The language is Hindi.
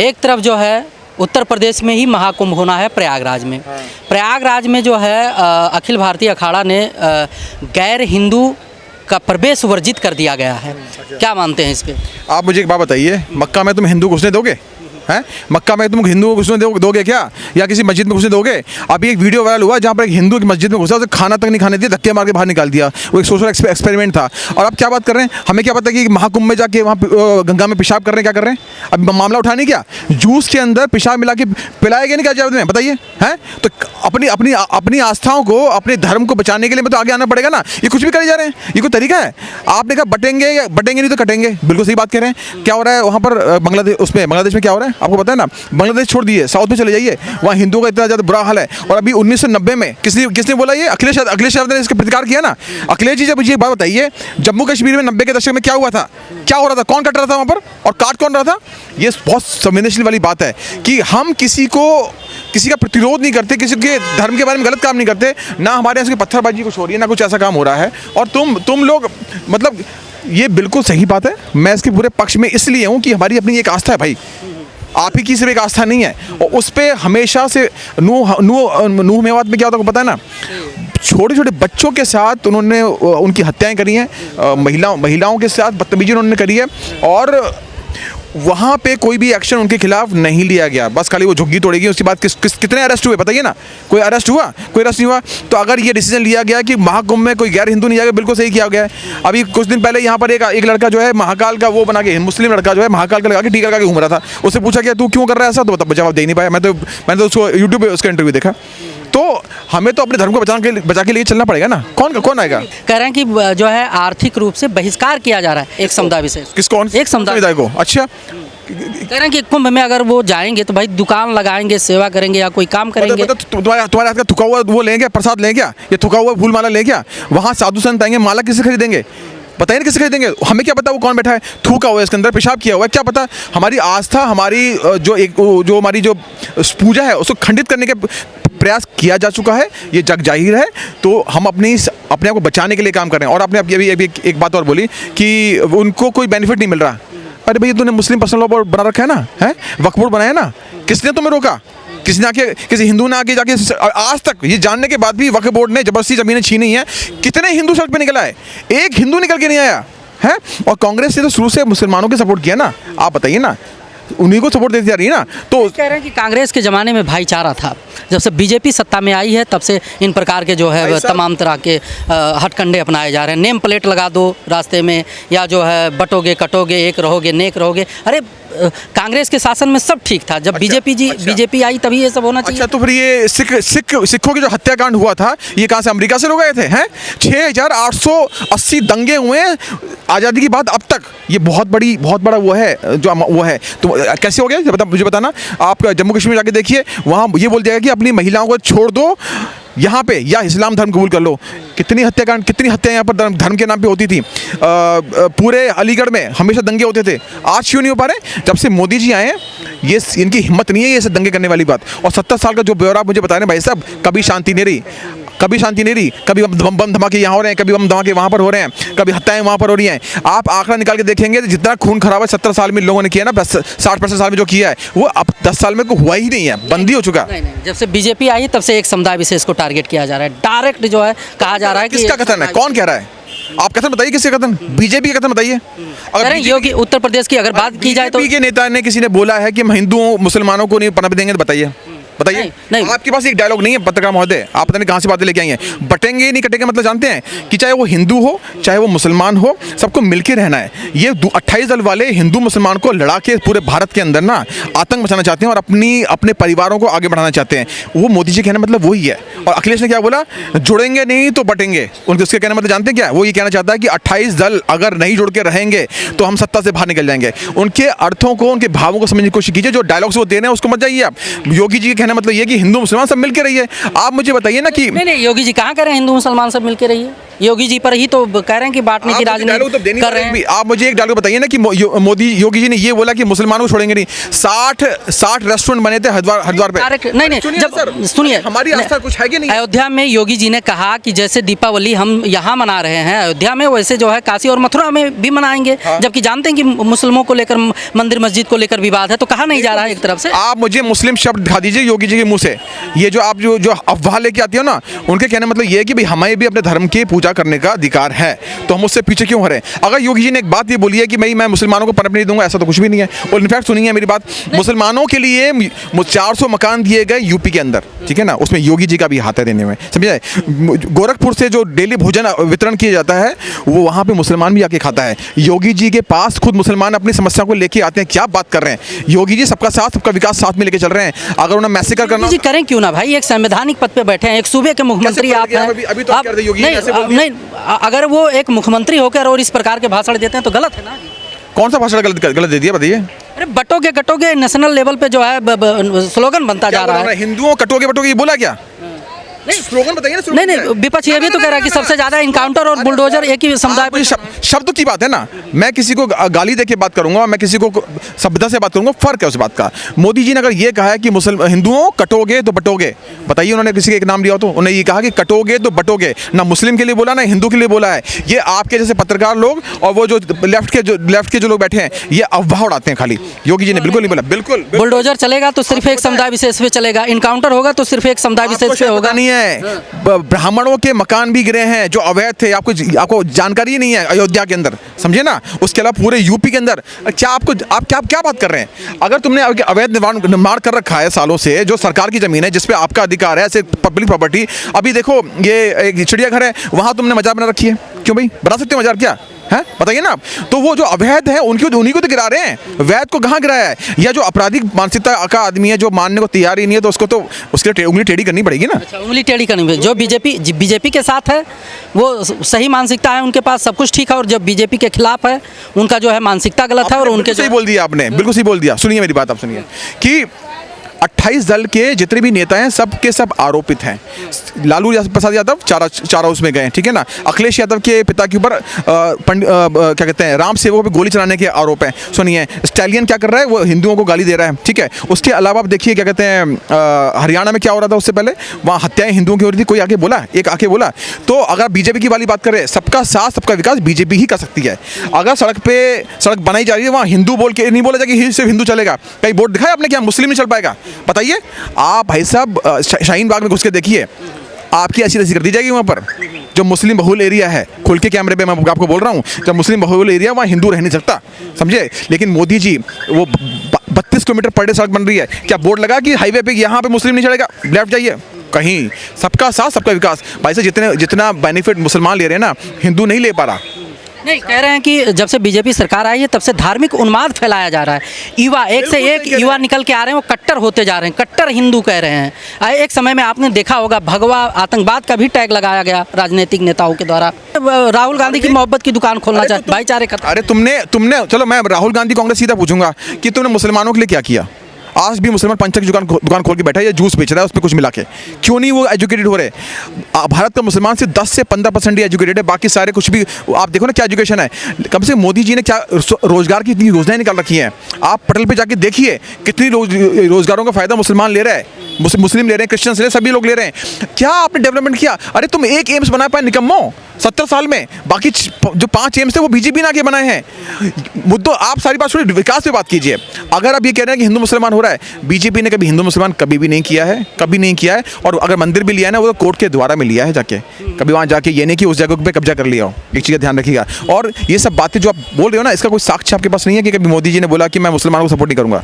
एक तरफ जो है उत्तर प्रदेश में ही महाकुंभ होना है प्रयागराज में। प्रयागराज में जो है अखिल भारतीय अखाड़ा ने गैर हिंदू का प्रवेश वर्जित कर दिया गया है। क्या मानते हैं इस पे? आप मुझे एक बात बताइए, मक्का में तुम हिंदू घुसने दोगे? हैं? मक्का में तुम हिंदू को घुसने दोगे क्या? या किसी मस्जिद में घुसने दोगे? अभी एक वीडियो वायरल हुआ जहाँ पर एक हिंदू की मस्जिद में घुसा, उसे खाना तक नहीं खाने दिया, धक्के मार के बाहर निकाल दिया। वो एक सोशल एक्सपेरिमेंट था। और अब क्या बात कर रहे हैं? हमें क्या पता कि महाकुंभ में जाके वहाँ गंगा में पेशाब कर रहे हैं, क्या कर रहे हैं? अब मामला उठाने क्या, जूस के अंदर पेशाब मिला के पिलाएगा नहीं क्या जब में, बताइए? हैं? तो अपनी आस्थाओं को, अपने धर्म को बचाने के लिए तो आगे आना पड़ेगा ना। ये कुछ भी करे जा रहे हैं, ये कोई तरीका है? आपने कहा बटेंगे नहीं तो कटेंगे, बिल्कुल सही बात कह रहे हैं। क्या हो रहा है वहाँ पर बांग्लादेश में क्या हो रहा है आपको पता है ना? बांग्लादेश छोड़ दिए, साउथ में चले जाइए, वहाँ हिंदुओं का इतना ज़्यादा बुरा हाल है। और अभी 1990 में किसने बोला ये? अखिलेश यादव ने इसका प्रतिकार किया ना। अखिलेश जी, जब मुझे एक बात बताइए, जम्मू कश्मीर में 90 के दशक में क्या हुआ था? क्या हो रहा था? कौन कट रहा था वहाँ पर और काट कौन रहा था? ये बहुत संवेदनशील वाली बात है कि हम किसी का प्रतिरोध नहीं करते, किसी के धर्म के बारे में गलत काम नहीं करते ना। हमारे यहाँ से पत्थरबाजी कुछ हो रही है ना, कुछ ऐसा काम हो रहा है। और तुम लोग मतलब ये बिल्कुल सही बात है। मैं इसके पूरे पक्ष में इसलिए हूँ कि हमारी अपनी एक आस्था है भाई, आप ही की सिर्फ एक आस्था नहीं है। और उस पर हमेशा से नूह मेवात में क्या होता है पता है ना? छोटे छोटे बच्चों के साथ उन्होंने उनकी हत्याएं करी हैं, महिलाओं के साथ बदतमीजी उन्होंने करी है। और वहाँ पे कोई भी एक्शन उनके खिलाफ नहीं लिया गया, बस खाली वो झुग्गी तोड़ेगी। उसके बाद कितने अरेस्ट हुए बताइए ना? कोई अरेस्ट हुआ? कोई अरेस्ट नहीं हुआ। तो अगर ये डिसीजन लिया गया कि महाकुंभ में कोई गैर हिंदू नहीं जाएगा, बिल्कुल सही किया गया है। अभी कुछ दिन पहले यहाँ पर एक लड़का जो है महाकाल का वो बना के, मुस्लिम लड़का जो है महाकाल का लगा के टीका लगा के घूम रहा था। उससे पूछा गया तू क्यों कर रहा है ऐसा, तो जवाब दे नहीं पाया। मैंने तो उसको यूट्यूब पे उसका इंटरव्यू देखा। तो हमें तो अपने धर्म को बचा के लिए चलना पड़ेगा ना। कौन आएगा? कह रहे हैं कि जो है आर्थिक रूप से बहिष्कार किया जा रहा है एक समुदाय विशेष। एक समुदाय को? अच्छा, कह रहे हैं कि कुंभ में अगर वो जाएंगे तो भाई दुकान लगाएंगे, सेवा करेंगे या कोई काम करेंगे। तुम्हारे हाथ का थुका हुआ वो लेंगे, प्रसाद लेंगे क्या? ये थुका हुआ फूल माला लेंगे क्या? वहाँ साधु संत आएंगे, माला किससे खरीदेंगे? बताइए ना, किससे खरीदेंगे? हमें क्या पता वो कौन बैठा है, थूका हुआ है इसके अंदर, पेशाब किया हुआ है, क्या पता? हमारी आस्था, हमारी जो हमारी जो पूजा है उसको खंडित करने के प्रयास किया जा चुका है, ये जग जाहिर है। तो हम अपने आप को बचाने के लिए काम कर रहे हैं। और आपने अभी एक बात और बोली कि उनको कोई बेनिफिट नहीं मिल रहा। अरे भैया, तूने मुस्लिम पर्सनल लॉ बोर्ड बना रखा है ना, है वक्फ बोर्ड बनाया ना, किसने तुम्हें रोका? किसी ने आके, किसी हिंदू ने आके जाके, आज तक ये जानने के बाद भी वक्फ बोर्ड ने जबरदस्ती जमीनें छीनी है। कितने हिंदू सड़क पे निकल आए? एक हिंदू निकल के नहीं आया है। और कांग्रेस ने तो शुरू से मुसलमानों के सपोर्ट किया ना। आप बताइए ना, उन्हीं को सपोर्ट देती जा रही है ना। तो कह रहे हैं कि कांग्रेस के ज़माने में भाईचारा था, जब से बीजेपी सत्ता में आई है तब से इन प्रकार के जो है तमाम तरह के हथकंडे अपनाए जा रहे हैं। नेम प्लेट लगा दो रास्ते में, या जो है बटोगे कटोगे, एक रहोगे नेक रहोगे। अरे कांग्रेस के शासन में सब ठीक था, जब बीजेपी आई तभी ये सब होना चाहिए। अच्छा, तो फिर ये सिखों की जो हत्याकांड हुआ था, ये कहाँ से? अमेरिका से लोग आए थे? हैं? 6880 दंगे हुए आज़ादी की बाद अब तक। ये बहुत बड़ा वो है। तो कैसे हो गया मुझे बताना। आप जम्मू कश्मीर जाके देखिए, वहाँ ये बोल दिया कि अपनी महिलाओं को छोड़ दो यहाँ पे, या इस्लाम धर्म कबूल कर लो। कितनी हत्याएं यहाँ पर धर्म के नाम पे होती थी। पूरे अलीगढ़ में हमेशा दंगे होते थे। आज क्यों नहीं हो पा रहे? जब से मोदी जी आए, ये इनकी हिम्मत नहीं है ये सब दंगे करने वाली बात। और 70 साल का जो ब्यौरा मुझे बता रहे हैं भाई साहब, कभी शांति नहीं रही। कभी बम धमाके यहाँ हो रहे हैं, कभी बम धमाके वहाँ पर हो रहे हैं, कभी हत्याएं वहाँ पर हो रही हैं। आप आंकड़ा निकाल के देखेंगे तो जितना खून खराबा 70 साल में लोगों ने किया ना, 60-65 साल में जो किया है, वो अब 10 साल में को हुआ ही नहीं है, बंद ही हो चुका। नहीं, जब से बीजेपी आई तब से एक समुदाय विशेष को टारगेट किया जा रहा है। डायरेक्ट जो है कहा जा रहा है कि किसका कथन है? कौन कह रहा है? आप कथन बताइए, किसके कथन? बीजेपी का कथन बताइए। अगर योगी उत्तर प्रदेश की अगर बात की जाए तो बीजेपी के नेता ने, किसी ने बोला है कि हम हिंदुओं मुसलमानों को नहीं पनाह देंगे, तो बताइए। नहीं। आपके पास एक डायलॉग नहीं है पत्रकार महोदय, आप पता नहीं कहाँ से बातें लेके आई हैं। बटेंगे नहीं कटेंगे मतलब जानते हैं कि चाहे वो हिंदू हो चाहे वो मुसलमान हो, सबको मिलकर रहना है। ये 28 दल वाले हिंदू मुसलमान को लड़ा के पूरे भारत के अंदर ना आतंक मचाना चाहते हैं और अपने परिवारों को आगे बढ़ाना चाहते हैं। वो मोदी जी कहना मतलब वही है। और अखिलेश ने क्या बोला? जुड़ेंगे नहीं तो बटेंगे। उसके कहना मतलब जानते हैं क्या? वो ये कहना चाहता है कि 28 दल अगर नहीं जुड़ के रहेंगे तो हम सत्ता से बाहर निकल जाएंगे। उनके अर्थों को, उनके भावों को समझने की कोशिश कीजिए। जो डायलॉग्स वो दे रहे हैं उसको मत जाइए आप। योगी जी के कहने कहने मतलब ये कि हिंदू मुसलमान सब मिल के रहिए। आप मुझे बताइए ना कि नहीं, योगी जी कहाँ कह रहे हैं हिंदू मुसलमान सब मिलके रहिए? योगी जी पर ही तो कह रहे हैं कि बांटने की राजनीति कर रहे हैं। आप मुझे एक डायलॉग बताइए ना कि मोदी योगी जी ने ये बोला कि मुसलमानों को छोड़ेंगे नहीं। 60 रेस्टोरेंट बने थे हरिद्वार पे। नहीं, जब सुनिए, हमारी आस्था कुछ है कि नहीं? अयोध्या में योगी जी ने कहा कि जैसे दीपावली हम यहाँ मना रहे हैं अयोध्या में, वैसे जो है काशी और मथुरा में भी मनाएंगे। जबकि जानते हैं कि मुस्लिमों को लेकर, मंदिर मस्जिद को लेकर विवाद है, तो कहा नहीं जा रहा है एक तरफ से। आप मुझे मुस्लिम शब्द दिखा दीजिए योगी जी के मुंह से। ये जो आप जो अफवाह लेके आती हो ना, उनके कहने मतलब ये है कि भाई हमें भी अपने धर्म की पूजा करने का अधिकार है, तो हम उससे पीछे क्यों हरे? अगर योगी जी ने एक बात ये बोली है कि भाई मैं मुसलमानों को पनप नहीं दूंगा, ऐसा तो कुछ भी नहीं है। और इनफैक्ट सुनिए मेरी बात, मुसलमानों के लिए 400 मकान दिए गए यूपी के अंदर, ठीक है ना, उसमें योगी जी का भी हाथ है देने में, समझे? गोरखपुर से जो डेली भोजन वितरण किया जाता है वो वहाँ पे मुसलमान भी आके खाता है। योगी जी के पास खुद मुसलमान अपनी समस्या को लेके आते हैं। क्या बात कर रहे हैं योगी जी? सबका साथ सबका विकास साथ में लेके चल रहे हैं। अगर उन्हें मैसेकर करना जी करें क्यों ना भाई, एक संवैधानिक पद पे बैठे हैं, एक सूबे के मुख्यमंत्री आप हैं। अभी तो कर दे योगी नहीं, अगर वो एक मुख्यमंत्री होकर और इस प्रकार के भाषण देते हैं तो गलत है ना। कौन सा भाषण गलत दे दिया बताइए? अरे बटोगे कटोगे नेशनल लेवल पे जो है स्लोगन बनता जा रहा है। हिंदुओं कटोगे बटोगे ये बोला क्या? स्लोगन बताइए ना। नहीं, विपक्ष ये भी तो कह रहा है कि सबसे ज्यादा इनकाउंटर और बुलडोजर एक ही समुदाय। शब्द की बात है ना, मैं किसी को गाली देके बात करूंगा, मैं किसी को सभ्यता से बात करूंगा, फर्क है उस बात का। मोदी जी ने अगर ये कहा है कि हिंदुओं कटोगे तो बटोगे, बताइए उन्होंने किसी का एक नाम लिया हो तो? उन्होंने ये कहा कि कटोगे तो बटोगे, ना मुस्लिम के लिए बोला ना हिंदू के लिए बोला है। ये आपके जैसे पत्रकार लोग और वो जो लेफ्ट के जो लोग बैठे हैं ये अफवाह उड़ाते हैं खाली। योगी जी ने बिल्कुल नहीं बोला। बिल्कुल बुलडोजर चलेगा तो सिर्फ एक समुदाय विशेष पे चलेगा, इनकाउंटर होगा तो सिर्फ एक समुदाय विशेष पे होगा। नहीं है, ब्राह्मणों के मकान भी गिरे हैं जो अवैध थे, आपको जानकारी नहीं है अयोध्या के अंदर, समझे ना? उसके अलावा पूरे यूपी के अंदर क्या आप क्या बात कर रहे हैं? अगर तुमने अवैध निर्माण कर रखा है सालों से, जो सरकार की जमीन है जिसपे आपका अधिकार है, ऐसे पब्लिक प्रॉपर्टी। अभी देखो ये एक चिड़ियाघर है, वहां तुमने मजार बना रखी है, क्यों भाई बना सकते हो मजार? क्या है बताइए ना। तो वो जो अवैध है उन्हीं को तो गिरा रहे हैं, वैध को कहाँ गिराया है? या जो आपराधिक मानसिकता का आदमी है जो मानने को तैयार ही नहीं है, तो उसको तो उसके लिए उंगली टेढ़ी करनी पड़ेगी ना। अच्छा, उंगली टेढ़ी करनी पड़ेगी। जो बीजेपी के साथ है वो सही मानसिकता है, उनके पास सब कुछ ठीक है, और जब बीजेपी के खिलाफ है उनका जो है मानसिकता गलत है। और उनके सही बोल दिया आपने, बिल्कुल सही बोल दिया। सुनिए मेरी बात, आप सुनिए कि 28 दल के जितने भी नेता हैं सब के सब आरोपित हैं। लालू प्रसाद यादव चारा उसमें गए, ठीक है ना। अखिलेश यादव के पिता के ऊपर क्या कहते हैं राम सेवकों पे गोली चलाने के आरोप हैं। सुनिए स्टैलियन क्या कर रहा है, वो हिंदुओं को गाली दे रहा है, ठीक है। उसके अलावा आप देखिए क्या कहते हैं हरियाणा में क्या हो रहा था उससे पहले, वहाँ हत्याएं हिंदुओं की हो रही थी। कोई आके बोला, एक आके बोला? तो अगर बीजेपी की वाली बात करें, सबका साथ सबका विकास बीजेपी ही कर सकती है। अगर सड़क बनाई जा रही है, वहाँ हिंदू बोल के नहीं बोला जाए कि सिर्फ हिंदू चलेगा। कहीं बोर्ड दिखाया आपने क्या मुस्लिम नहीं चल पाएगा? बताइए आप भाई साहब शाहीन बाग में घुस के देखिए, आपकी ऐसी तैसी कर दी जाएगी वहाँ पर। जो मुस्लिम बहुल एरिया है, खुल के कैमरे पे मैं आपको बोल रहा हूँ, जब मुस्लिम बहुल एरिया वहाँ हिंदू रह नहीं सकता, समझे। लेकिन मोदी जी वो 32 किलोमीटर पर डे सड़क बन रही है, क्या बोर्ड लगा कि हाईवे पे यहाँ पे मुस्लिम नहीं चलेगा, लेफ्ट जाइए? कहीं सबका साथ सबका विकास। भाई साहब जितना बेनिफिट मुसलमान ले रहे हैं ना, हिंदू नहीं ले पा रहा। नहीं, कह रहे हैं कि जब से बीजेपी सरकार आई है तब से धार्मिक उन्माद फैलाया जा रहा है। युवा एक से एक युवा निकल के आ रहे हैं, वो कट्टर होते जा रहे हैं, कट्टर हिंदू कह रहे हैं। एक समय में आपने देखा होगा भगवा आतंकवाद का भी टैग लगाया गया राजनीतिक नेताओं के द्वारा। राहुल गांधी की मोहब्बत की दुकान खोलना चाहते, भाईचारे खत्म। अरे तुमने चलो मैं राहुल गांधी कांग्रेस सीधा पूछूंगा कि तुमने मुसलमानों के लिए क्या किया? आज भी मुसलमान पंचक की दुकान खोल के बैठा है या जूस बेच रहा है उसमें कुछ मिला के, क्यों नहीं वो एजुकेटेड हो रहे? भारत का मुसलमान सिर्फ 10 से 15% ही एजुकेटेड है, बाकी सारे कुछ भी आप देखो ना क्या एजुकेशन है। कम से कम मोदी जी ने क्या रोजगार की इतनी योजनाएं निकाल रखी हैं। आप पटल पे जाके देखिए कितनी रोजगारों का फायदा मुसलमान ले रहा है, मुस्लिम ले रहे हैं, क्रिश्चियंस ले रहे हैं, सभी लोग ले रहे हैं। क्या आपने डेवलपमेंट किया? अरे तुम एक एम्स बना पाए निकम्मो 70 साल में, बाकी जो 5 एम्स थे वो बीजेपी ना के बनाए हैं। मुद्दों आप सारी बात छोड़िए, विकास पे बात कीजिए। अगर आप ये कह रहे हैं कि हिंदू मुसलमान हो रहा है, बीजेपी ने कभी हिंदू मुसलमान कभी भी नहीं किया है, कभी नहीं किया है। और अगर मंदिर भी लिया है ना, वो तो कोर्ट के द्वारा में लिया है जाके, कभी वहाँ जाके ये नहीं कि उस जगह पे कब्जा कर लिया हो। एक चीज़ का ध्यान रखिएगा। और ये सब बातें जो आप बोल रहे हो ना, इसका कोई साक्ष्य आपके पास नहीं है कि कभी मोदी जी ने बोला कि मैं मुसलमानों को सपोर्ट नहीं करूँगा।